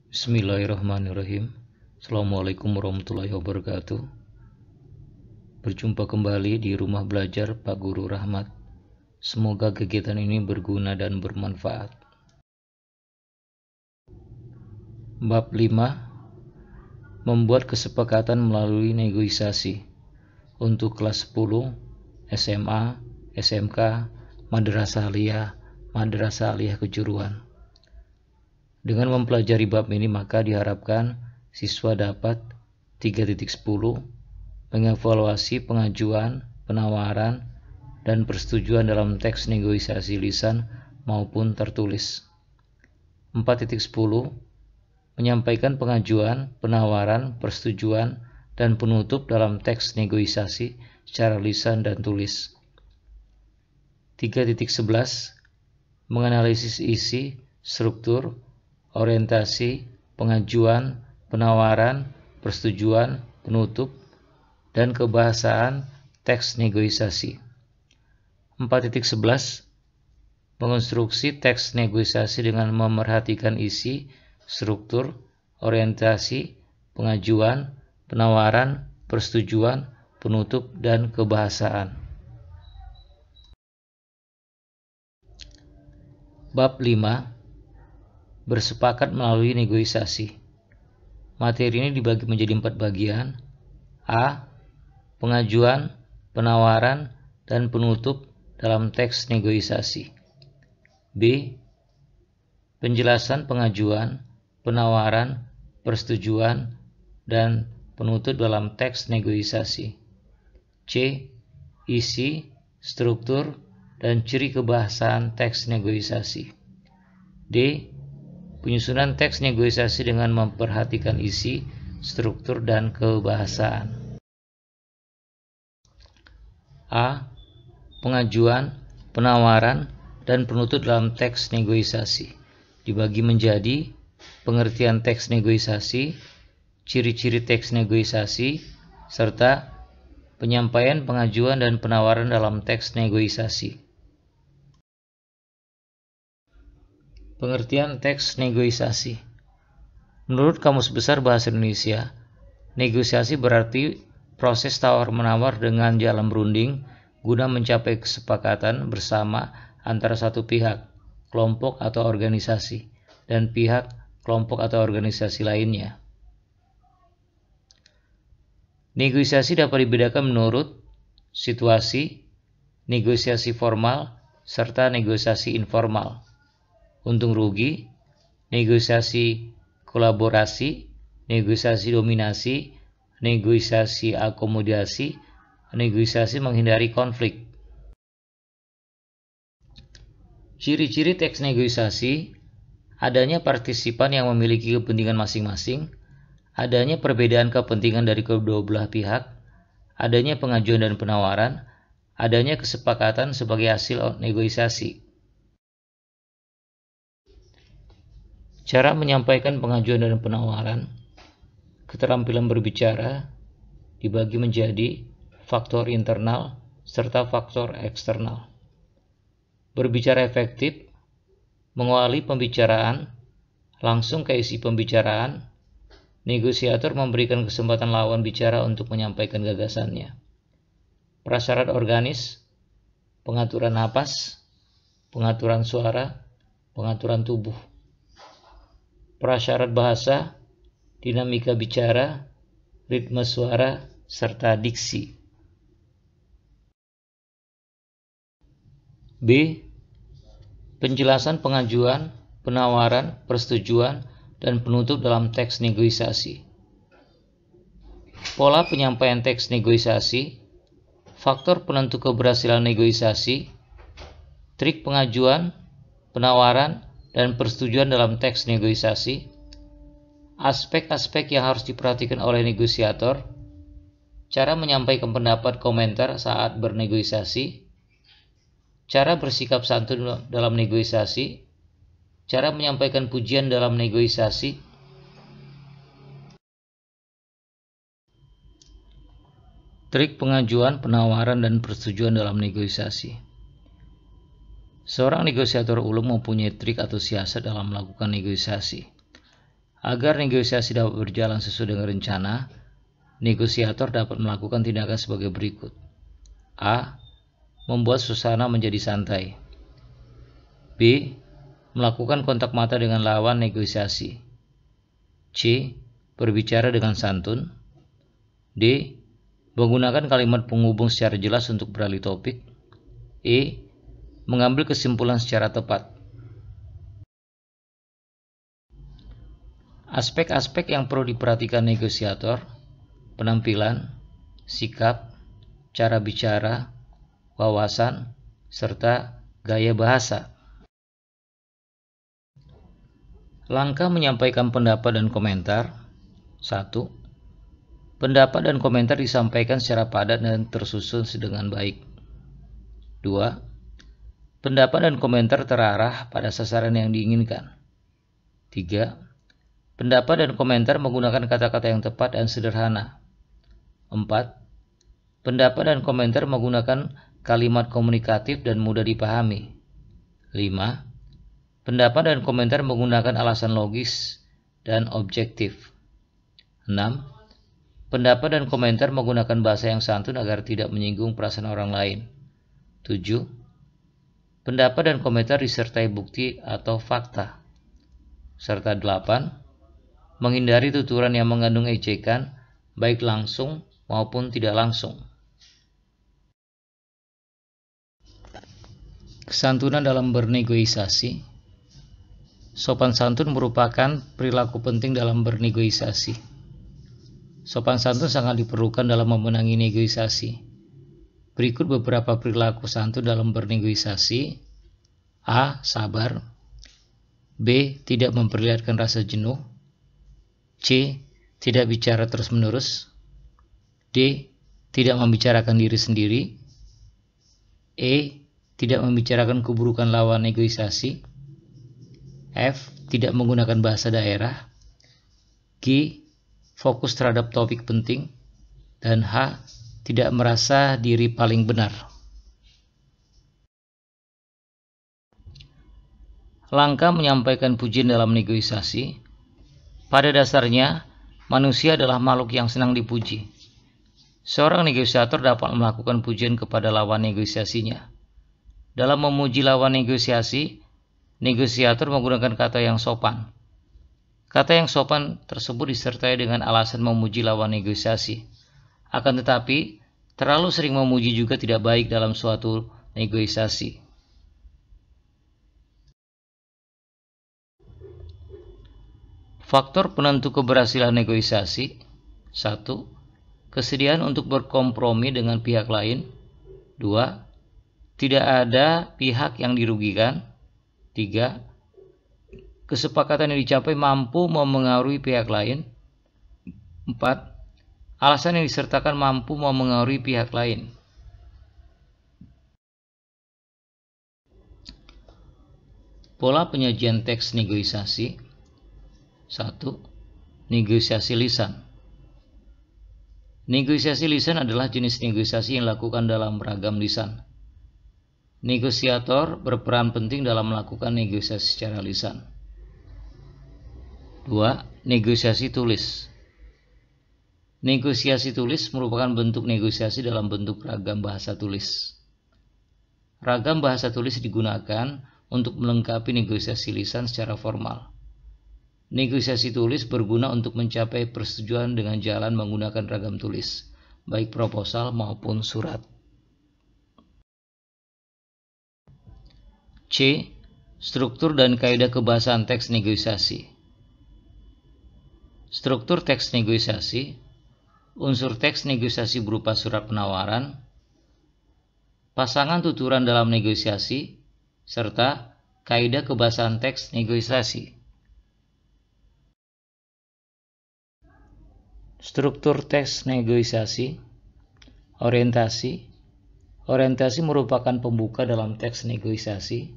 Bismillahirrahmanirrahim. Assalamualaikum warahmatullahi wabarakatuh. Berjumpa kembali di rumah belajar Pak Guru Rahmat. Semoga kegiatan ini berguna dan bermanfaat. Bab 5. Membuat kesepakatan melalui negosiasi. Untuk kelas 10, SMA, SMK, Madrasah Aliyah Kejuruan. Dengan mempelajari bab ini maka diharapkan siswa dapat 3.10 mengevaluasi pengajuan, penawaran, dan persetujuan dalam teks negosiasi lisan maupun tertulis. 4.10 menyampaikan pengajuan, penawaran, persetujuan, dan penutup dalam teks negosiasi secara lisan dan tulis. 3.11 menganalisis isi, struktur, orientasi, pengajuan, penawaran, persetujuan, penutup, dan kebahasaan teks negosiasi. 4.11 mengonstruksi teks negosiasi dengan memerhatikan isi, struktur, orientasi, pengajuan, penawaran, persetujuan, penutup, dan kebahasaan. Bab 5. Bersepakat melalui negosiasi. Materi ini dibagi menjadi 4 bagian. A. Pengajuan, penawaran, dan penutup dalam teks negosiasi. B. Penjelasan pengajuan, penawaran, persetujuan, dan penutup dalam teks negosiasi. C. Isi, struktur, dan ciri kebahasaan teks negosiasi. D. Penyusunan teks negosiasi dengan memperhatikan isi, struktur, dan kebahasaan. A. Pengajuan, penawaran, dan penutup dalam teks negosiasi. Dibagi menjadi pengertian teks negosiasi, ciri-ciri teks negosiasi, serta penyampaian pengajuan dan penawaran dalam teks negosiasi. Pengertian teks negosiasi. Menurut Kamus Besar Bahasa Indonesia, negosiasi berarti proses tawar-menawar dengan jalan berunding guna mencapai kesepakatan bersama antara satu pihak, kelompok atau organisasi, dan pihak, kelompok atau organisasi lainnya. Negosiasi dapat dibedakan menurut situasi, negosiasi formal, serta negosiasi informal. Untung rugi, negosiasi kolaborasi, negosiasi dominasi, negosiasi akomodasi, negosiasi menghindari konflik. Ciri-ciri teks negosiasi: adanya partisipan yang memiliki kepentingan masing-masing, adanya perbedaan kepentingan dari kedua belah pihak, adanya pengajuan dan penawaran, adanya kesepakatan sebagai hasil negosiasi. Cara menyampaikan pengajuan dan penawaran. Keterampilan berbicara dibagi menjadi faktor internal serta faktor eksternal. Berbicara efektif, mengawali pembicaraan, langsung ke isi pembicaraan. Negosiator memberikan kesempatan lawan bicara untuk menyampaikan gagasannya. Prasyarat organis, pengaturan napas, pengaturan suara, pengaturan tubuh. Prasyarat bahasa, dinamika bicara, ritme suara, serta diksi. B. Penjelasan pengajuan, penawaran, persetujuan, dan penutup dalam teks negosiasi. Pola penyampaian teks negosiasi, faktor penentu keberhasilan negosiasi, trik pengajuan, penawaran, dan persetujuan dalam teks negosiasi, aspek-aspek yang harus diperhatikan oleh negosiator, cara menyampaikan pendapat komentar saat bernegosiasi, cara bersikap santun dalam negosiasi, cara menyampaikan pujian dalam negosiasi, trik pengajuan, penawaran, dan persetujuan dalam negosiasi. Seorang negosiator ulung mempunyai trik atau siasat dalam melakukan negosiasi. Agar negosiasi dapat berjalan sesuai dengan rencana, negosiator dapat melakukan tindakan sebagai berikut. A. Membuat suasana menjadi santai. B. Melakukan kontak mata dengan lawan negosiasi. C. Berbicara dengan santun. D. Menggunakan kalimat penghubung secara jelas untuk beralih topik. E. Mengambil kesimpulan secara tepat. Aspek-aspek yang perlu diperhatikan negosiator: penampilan, sikap, cara bicara, wawasan, serta gaya bahasa. Langkah menyampaikan pendapat dan komentar. 1. Pendapat dan komentar disampaikan secara padat dan tersusun dengan baik. 2. Pendapat dan komentar terarah pada sasaran yang diinginkan. 3. Pendapat dan komentar menggunakan kata-kata yang tepat dan sederhana. 4. Pendapat dan komentar menggunakan kalimat komunikatif dan mudah dipahami. 5. Pendapat dan komentar menggunakan alasan logis dan objektif. 6. Pendapat dan komentar menggunakan bahasa yang santun agar tidak menyinggung perasaan orang lain. 7. Pendapat dan komentar disertai bukti atau fakta. Serta 8. Menghindari tuturan yang mengandung ejekan, baik langsung maupun tidak langsung. Kesantunan dalam bernegosiasi. Sopan santun merupakan perilaku penting dalam bernegosiasi. Sopan santun sangat diperlukan dalam memenangi negosiasi. Berikut beberapa perilaku santun dalam bernegosiasi. A. Sabar. B. Tidak memperlihatkan rasa jenuh. C. Tidak bicara terus-menerus. D. Tidak membicarakan diri sendiri. E. Tidak membicarakan keburukan lawan negosiasi. F. Tidak menggunakan bahasa daerah. G. Fokus terhadap topik penting. Dan H. Tidak merasa diri paling benar. Langkah menyampaikan pujian dalam negosiasi. Pada dasarnya, manusia adalah makhluk yang senang dipuji. Seorang negosiator dapat melakukan pujian kepada lawan negosiasinya. Dalam memuji lawan negosiasi, negosiator menggunakan kata yang sopan. Kata yang sopan tersebut disertai dengan alasan memuji lawan negosiasi. Akan tetapi, terlalu sering memuji juga tidak baik dalam suatu negosiasi. Faktor penentu keberhasilan negosiasi. 1. Kesediaan untuk berkompromi dengan pihak lain. 2. Tidak ada pihak yang dirugikan. 3. Kesepakatan yang dicapai mampu memengaruhi pihak lain. 4. Alasan yang disertakan mampu memengaruhi pihak lain. Pola penyajian teks negosiasi. 1. Negosiasi lisan. Negosiasi lisan adalah jenis negosiasi yang dilakukan dalam beragam lisan. Negosiator berperan penting dalam melakukan negosiasi secara lisan. 2. Negosiasi tulis. Negosiasi tulis merupakan bentuk negosiasi dalam bentuk ragam bahasa tulis. Ragam bahasa tulis digunakan untuk melengkapi negosiasi lisan secara formal. Negosiasi tulis berguna untuk mencapai persetujuan dengan jalan menggunakan ragam tulis, baik proposal maupun surat. C. Struktur dan kaidah kebahasaan teks negosiasi. Struktur teks negosiasi. Unsur teks negosiasi berupa surat penawaran, pasangan tuturan dalam negosiasi, serta kaidah kebahasaan teks negosiasi. Struktur teks negosiasi. Orientasi. Orientasi merupakan pembuka dalam teks negosiasi.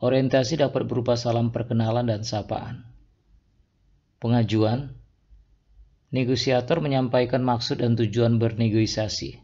Orientasi dapat berupa salam perkenalan dan sapaan. Pengajuan. Negosiator menyampaikan maksud dan tujuan bernegosiasi.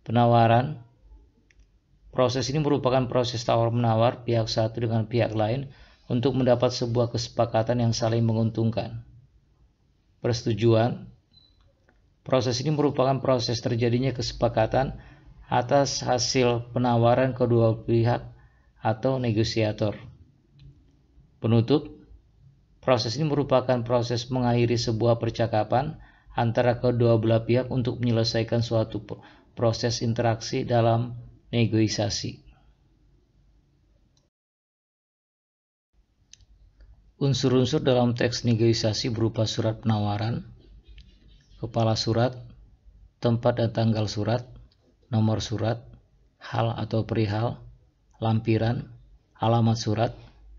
Penawaran. Proses ini merupakan proses tawar-menawar pihak satu dengan pihak lain untuk mendapat sebuah kesepakatan yang saling menguntungkan. Persetujuan. Proses ini merupakan proses terjadinya kesepakatan atas hasil penawaran kedua pihak atau negosiator. Penutup. Proses ini merupakan proses mengakhiri sebuah percakapan antara kedua belah pihak untuk menyelesaikan suatu proses interaksi dalam negosiasi. Unsur-unsur dalam teks negosiasi berupa surat penawaran, kepala surat, tempat dan tanggal surat, nomor surat, hal atau perihal, lampiran, alamat surat,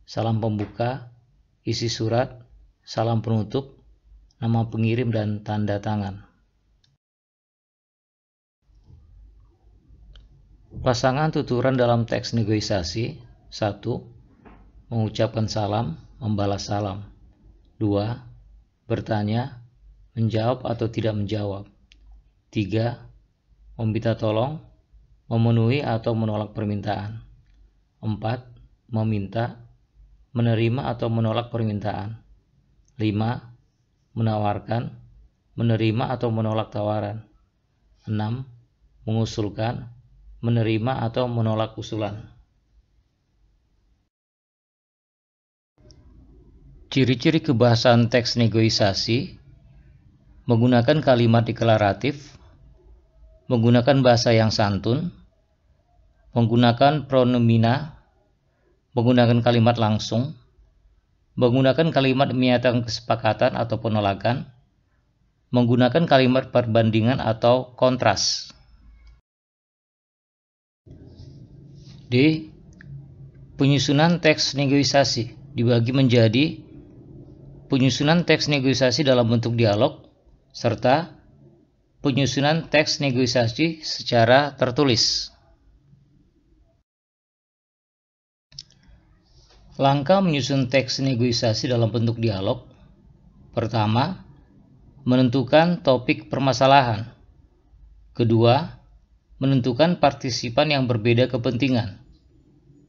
salam pembuka, isi surat, salam penutup, nama pengirim dan tanda tangan. Pasangan tuturan dalam teks negosiasi. 1. Mengucapkan salam, membalas salam. 2. Bertanya, menjawab atau tidak menjawab. 3. Meminta tolong, memenuhi atau menolak permintaan. 4. Meminta, menerima atau menolak permintaan. 5. Menawarkan, menerima atau menolak tawaran. 6. Mengusulkan, menerima atau menolak usulan. Ciri-ciri kebahasaan teks negosiasi: menggunakan kalimat deklaratif, menggunakan bahasa yang santun, menggunakan pronomina, menggunakan kalimat langsung, menggunakan kalimat menyatakan kesepakatan atau penolakan, menggunakan kalimat perbandingan atau kontras. D. Penyusunan teks negosiasi dibagi menjadi penyusunan teks negosiasi dalam bentuk dialog serta penyusunan teks negosiasi secara tertulis. Langkah menyusun teks negosiasi dalam bentuk dialog. Pertama, menentukan topik permasalahan. Kedua, menentukan partisipan yang berbeda kepentingan.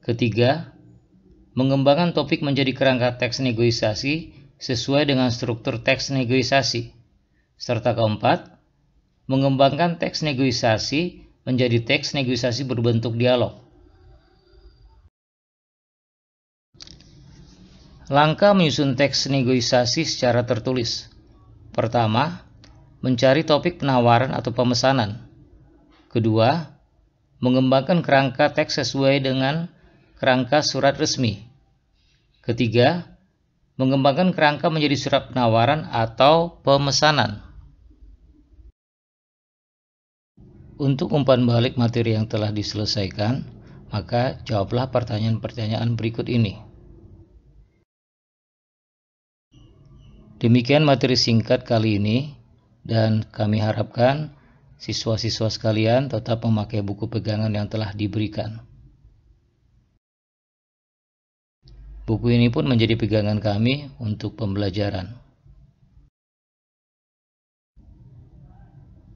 Ketiga, mengembangkan topik menjadi kerangka teks negosiasi sesuai dengan struktur teks negosiasi. Serta keempat, mengembangkan teks negosiasi menjadi teks negosiasi berbentuk dialog. Langkah menyusun teks negosiasi secara tertulis. Pertama, mencari topik penawaran atau pemesanan. Kedua, mengembangkan kerangka teks sesuai dengan kerangka surat resmi. Ketiga, mengembangkan kerangka menjadi surat penawaran atau pemesanan. Untuk umpan balik materi yang telah diselesaikan, maka jawablah pertanyaan-pertanyaan berikut ini. Demikian materi singkat kali ini, dan kami harapkan siswa-siswa sekalian tetap memakai buku pegangan yang telah diberikan. Buku ini pun menjadi pegangan kami untuk pembelajaran.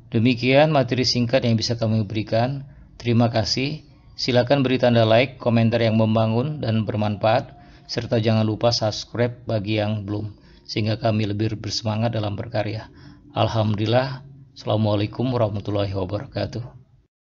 Demikian materi singkat yang bisa kami berikan. Terima kasih. Silakan beri tanda like, komentar yang membangun dan bermanfaat, serta jangan lupa subscribe bagi yang belum, sehingga kami lebih bersemangat dalam berkarya. Alhamdulillah. Assalamualaikum warahmatullahi wabarakatuh.